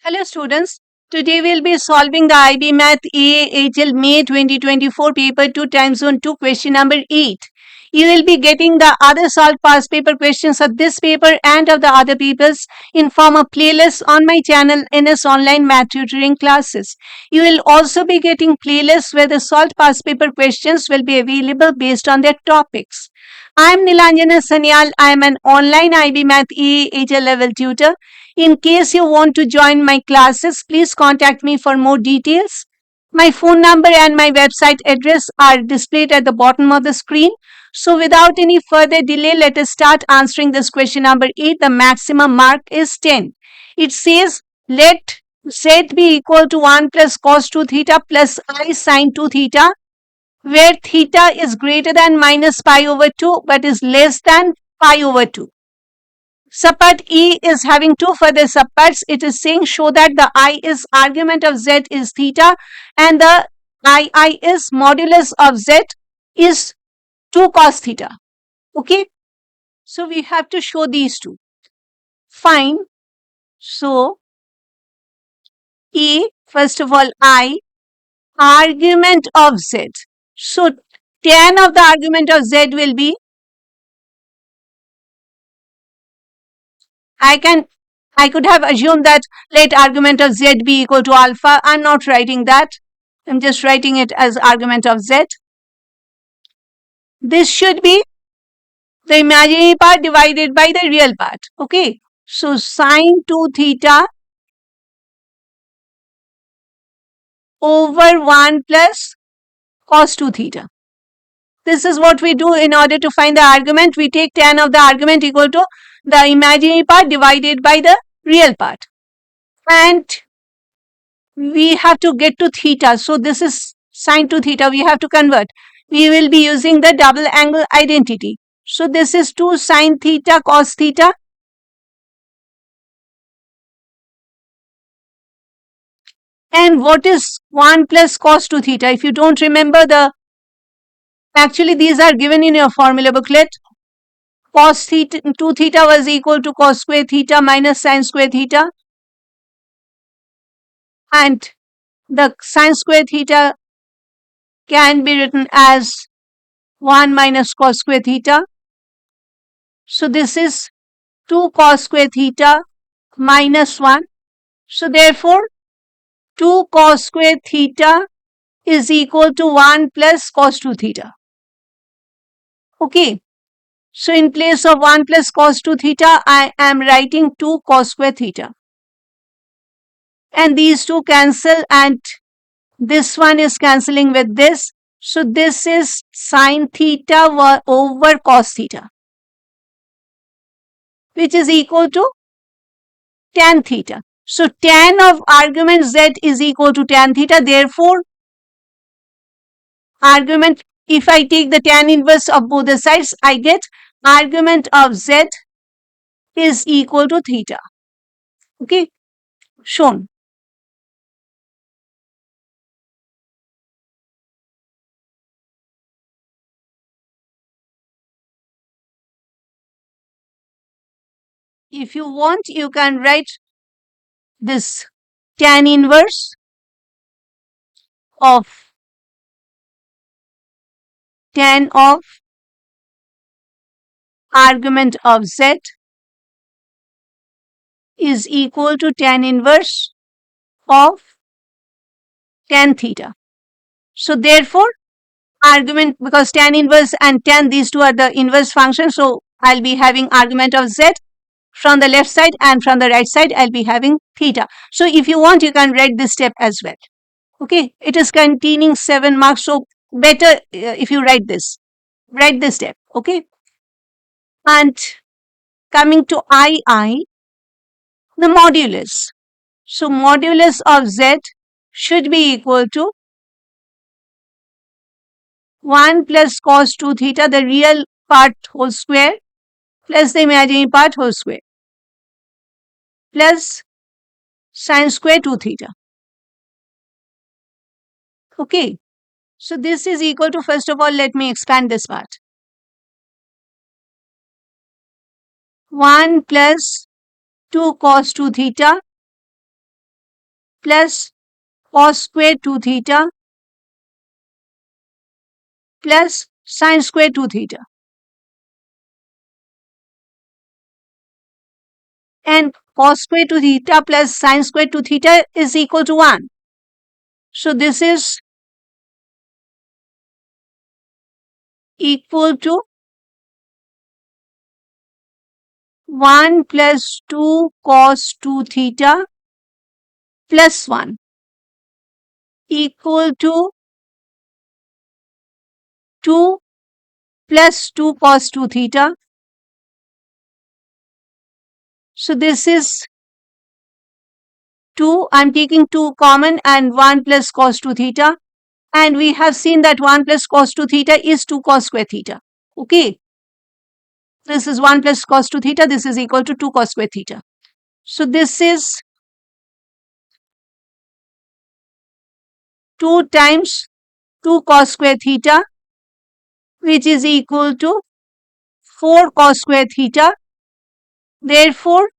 Hello students, today we'll be solving the IB Math A HL May 2024 paper 2 time zone 2 question number 8. You will be getting the other solved past paper questions of this paper and of the other papers in form of playlist on my channel NS Online Math Tutoring Classes. You will also be getting playlists where the solved past paper questions will be available based on their topics. I am Nilanjana Sanyal. I am an online IB Math A HL level tutor. In case you want to join my classes, please contact me for more details. My phone number and my website address are displayed at the bottom of the screen. So without any further delay, let us start answering this question number 8. The maximum mark is 10. It says, let z be equal to 1 plus cos 2 theta plus I sin 2 theta, where theta is greater than minus pi over 2 but is less than pi over 2. Subpart E is having two further subparts. It is saying show that the I is argument of Z is theta and the I is modulus of Z is 2 cos theta. Okay. So we have to show these two. Fine. So E, first of all, I, argument of Z. So tan of the argument of Z will be, I could have assumed that let argument of Z be equal to alpha. I'm not writing that. I'm just writing it as argument of Z. This should be the imaginary part divided by the real part. Okay. So sine 2 theta over 1 plus cos 2 theta. This is what we do in order to find the argument. We take tan of the argument equal to the imaginary part divided by the real part. And we have to get to theta. So this is sine 2 theta. We have to convert. We will be using the double angle identity. So this is 2 sine theta cos theta. And what is 1 plus cos 2 theta? If you don't remember actually these are given in your formula booklet. Cos theta, 2 theta was equal to cos square theta minus sine square theta. And the sine square theta can be written as 1 minus cos square theta. So this is 2 cos square theta minus 1. So therefore, 2 cos square theta is equal to 1 plus cos 2 theta. Okay. So in place of 1 plus cos 2 theta, I am writing 2 cos square theta. And these two cancel and this one is cancelling with this. So this is sine theta over cos theta, which is equal to tan theta. So tan of argument Z is equal to tan theta. Therefore, argument, if I take the tan inverse of both the sides, I get argument of Z is equal to theta. Okay, shown. If you want, you can write this tan inverse of tan of argument of Z is equal to tan inverse of tan theta. So therefore, argument, because tan inverse and tan, these two are the inverse functions. So I'll be having argument of Z from the left side and from the right side, I'll be having theta. So if you want, you can write this step as well. Okay, it is containing 7 marks. So better if you write this step. Okay. And coming to II, the modulus. So modulus of Z should be equal to 1 plus cos 2 theta, the real part whole square, plus the imaginary part whole square, plus sine square 2 theta. Okay. So this is equal to, first of all, let me expand this part. 1 plus 2 cos 2 theta plus cos square 2 theta plus sin square 2 theta. And cos square 2 theta plus sin square 2 theta is equal to 1. So this is equal to 1 plus 2 cos 2 theta plus 1 equal to 2 plus 2 cos 2 theta. So this is 2. I'm taking 2 common and 1 plus cos 2 theta. And we have seen that 1 plus cos 2 theta is 2 cos square theta. Okay. This is 1 plus cos 2 theta. This is equal to 2 cos square theta. So this is 2 times 2 cos square theta, which is equal to 4 cos square theta. Therefore,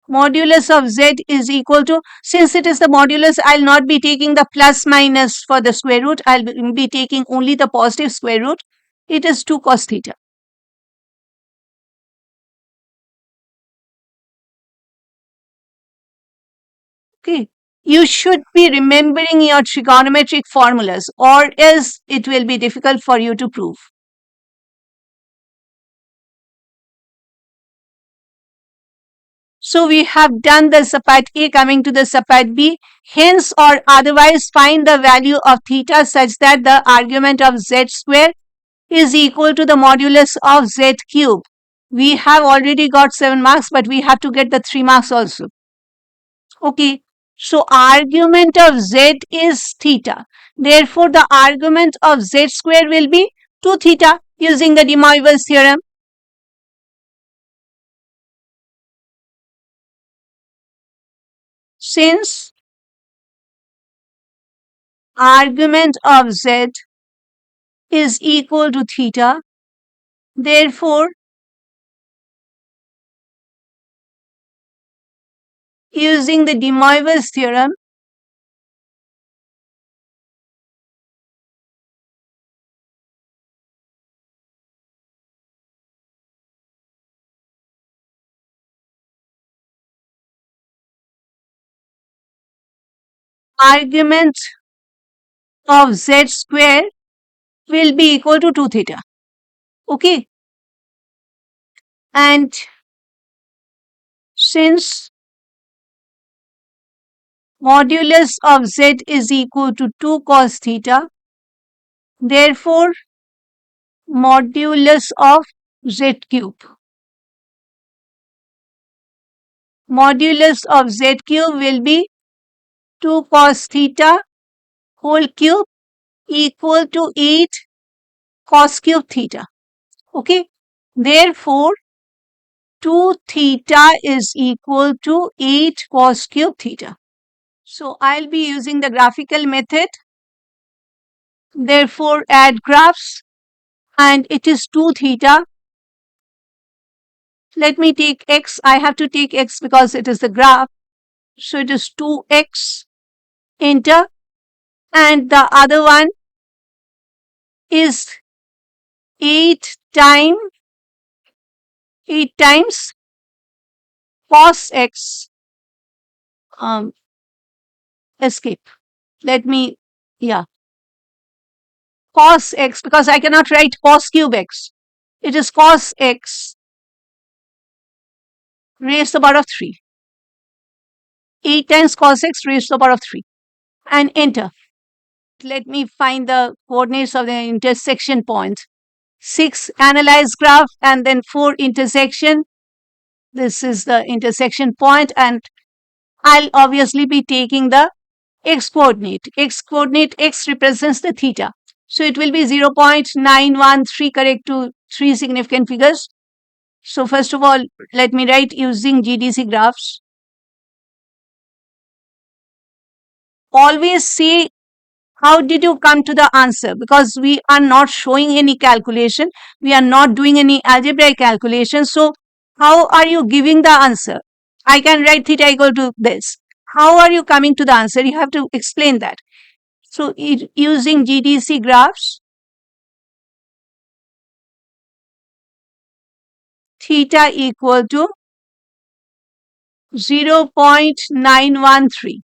modulus of z is equal to, since it is the modulus, I'll not be taking the plus minus for the square root. I'll be taking only the positive square root. It is 2 cos theta. Okay. You should be remembering your trigonometric formulas, or else it will be difficult for you to prove. So we have done the subpart A, coming to the subpart B. Hence or otherwise find the value of theta such that the argument of z square is equal to the modulus of z cube. We have already got 7 marks, but we have to get the 3 marks also. Okay. So argument of z is theta. Therefore, the argument of z square will be 2 theta using the de Moivre's theorem. Since argument of z is equal to theta, therefore, using the de Moivre's theorem, argument of z square will be equal to 2 theta. Okay. And since modulus of z is equal to 2 cos theta, therefore, modulus of z cube. Modulus of z cube will be 2 cos theta whole cube equal to 8 cos cube theta. Okay. Therefore, 2 theta is equal to 8 cos cube theta. So I'll be using the graphical method. Therefore, add graphs, and it is 2 theta. Let me take x. I have to take x because it is the graph. So it is 2x, enter, and the other one is 8 times cos x. Escape. Let me, cos x, because I cannot write cos cube x. It is cos x raised to the power of 3. 8 times cos x raised to the power of 3. And enter. Let me find the coordinates of the intersection point. 6 analyze graph, and then 4 intersection. This is the intersection point, and I'll obviously be taking the x coordinate. X coordinate, x represents the theta. So it will be 0.913 correct to 3 significant figures. So first of all, let me write using GDC graphs. Always say, how did you come to the answer? Because we are not showing any calculation. We are not doing any algebraic calculation. So how are you giving the answer? I can write theta equal to this. How are you coming to the answer? You have to explain that. So using GDC graphs, theta equal to 0.913.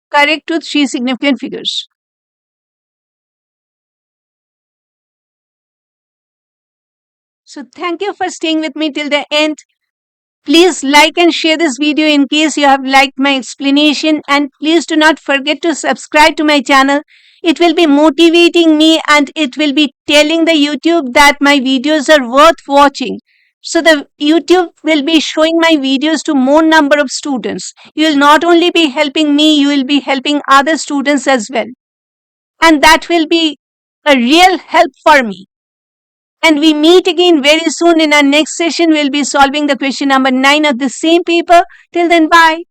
Correct to three significant figures. So thank you for staying with me till the end. Please like and share this video in case you have liked my explanation, and please do not forget to subscribe to my channel. It will be motivating me and it will be telling the YouTube that my videos are worth watching. So the YouTube will be showing my videos to more number of students. You will not only be helping me, you will be helping other students as well. And that will be a real help for me. And we meet again very soon in our next session. We'll be solving the question number 9 of the same paper. Till then, bye.